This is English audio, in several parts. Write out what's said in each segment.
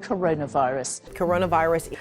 coronavirus.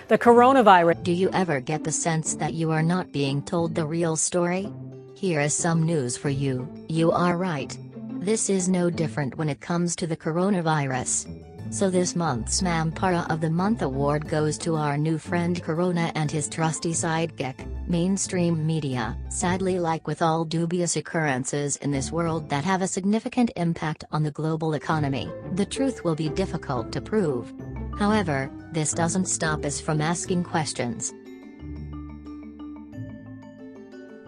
The coronavirus. Do you ever get the sense that you are not being told the real story? Here is some news for you. You are right. This is no different when it comes to the coronavirus. So this month's Mampara of the Month award goes to our new friend Corona and his trusty sidekick, mainstream media. Sadly, like with all dubious occurrences in this world that have a significant impact on the global economy, the truth will be difficult to prove. However, this doesn't stop us from asking questions.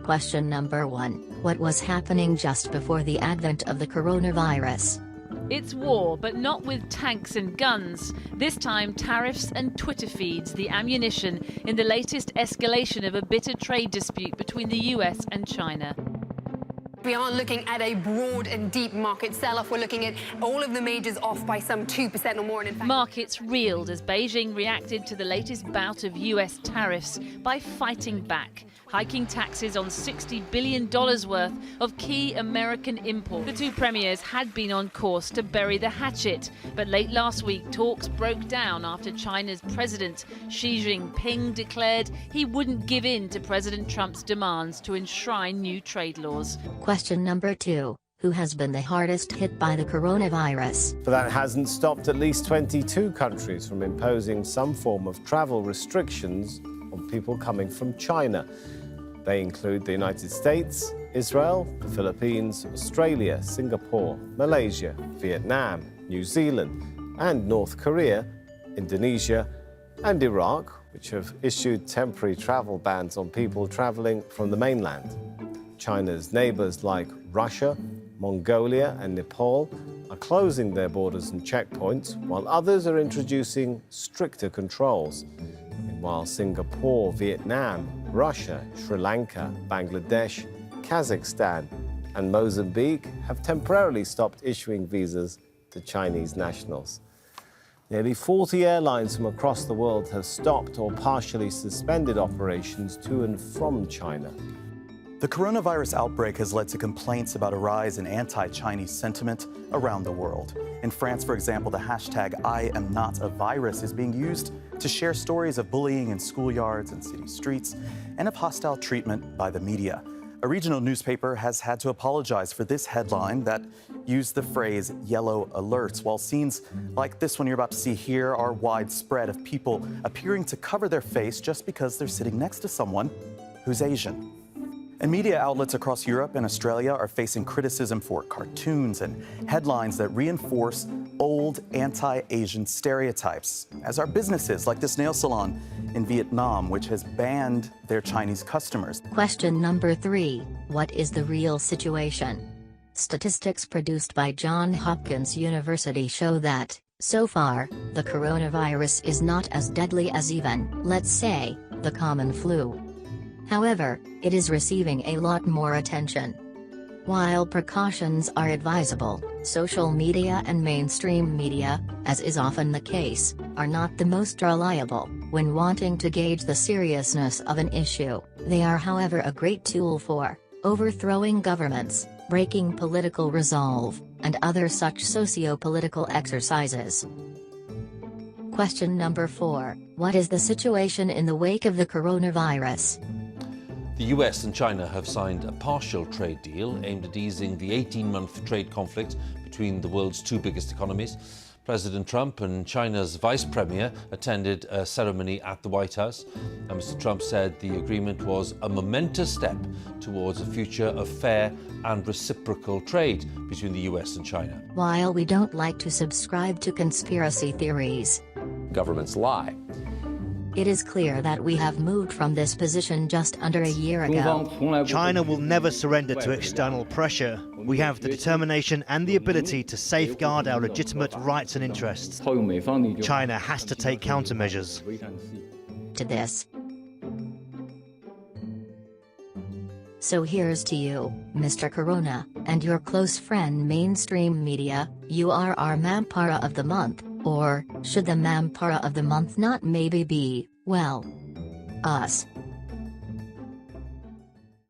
Question number 1. What was happening just before the advent of the coronavirus? It's war, but not with tanks and guns. This time, tariffs and Twitter feeds, the ammunition in the latest escalation of a bitter trade dispute between the US and China. We aren't looking at a broad and deep market sell-off. We're looking at all of the majors off by some 2% or more. And in fact, markets reeled as Beijing reacted to the latest bout of US tariffs by fighting back, hiking taxes on $60 billion worth of key American imports. The two premiers had been on course to bury the hatchet, but late last week talks broke down after China's president Xi Jinping declared he wouldn't give in to President Trump's demands to enshrine new trade laws. Question number 2. Who has been the hardest hit by the coronavirus? But that hasn't stopped at least 22 countries from imposing some form of travel restrictions on people coming from China. They include the United States, Israel, the Philippines, Australia, Singapore, Malaysia, Vietnam, New Zealand, and North Korea, Indonesia, and Iraq, which have issued temporary travel bans on people traveling from the mainland. China's neighbors like Russia, Mongolia, and Nepal are closing their borders and checkpoints, while others are introducing stricter controls. Meanwhile, Singapore, Vietnam, Russia, Sri Lanka, Bangladesh, Kazakhstan, and Mozambique have temporarily stopped issuing visas to Chinese nationals. Nearly 40 airlines from across the world have stopped or partially suspended operations to and from China. The coronavirus outbreak has led to complaints about a rise in anti-Chinese sentiment around the world. In France, for example, the hashtag #IamNotAvirus is being used to share stories of bullying in schoolyards and city streets and of hostile treatment by the media. A regional newspaper has had to apologize for this headline that used the phrase yellow alerts, while scenes like this one you're about to see here are widespread of people appearing to cover their face just because they're sitting next to someone who's Asian. And media outlets across Europe and Australia are facing criticism for cartoons and headlines that reinforce old anti-Asian stereotypes, as are businesses like this nail salon in Vietnam, which has banned their Chinese customers. Question number 3. What is the real situation? Statistics produced by Johns Hopkins University show that, so far, the coronavirus is not as deadly as even, let's say, the common flu. However, it is receiving a lot more attention. While precautions are advisable, social media and mainstream media, as is often the case, are not the most reliable when wanting to gauge the seriousness of an issue. They are, however, a great tool for overthrowing governments, breaking political resolve, and other such socio-political exercises. Question number 4. What is the situation in the wake of the coronavirus? The US and China have signed a partial trade deal aimed at easing the 18-month trade conflict between the world's two biggest economies. President Trump and China's Vice Premier attended a ceremony at the White House, and Mr. Trump said the agreement was a momentous step towards a future of fair and reciprocal trade between the US and China. While we don't like to subscribe to conspiracy theories, governments lie. It is clear that we have moved from this position just under a year ago. China will never surrender to external pressure. We have the determination and the ability to safeguard our legitimate rights and interests. China has to take countermeasures to this. So here's to you, Mr. Corona, and your close friend mainstream media. You are our Mampara of the month. Or, should the Mampara of the month not maybe be, well, us?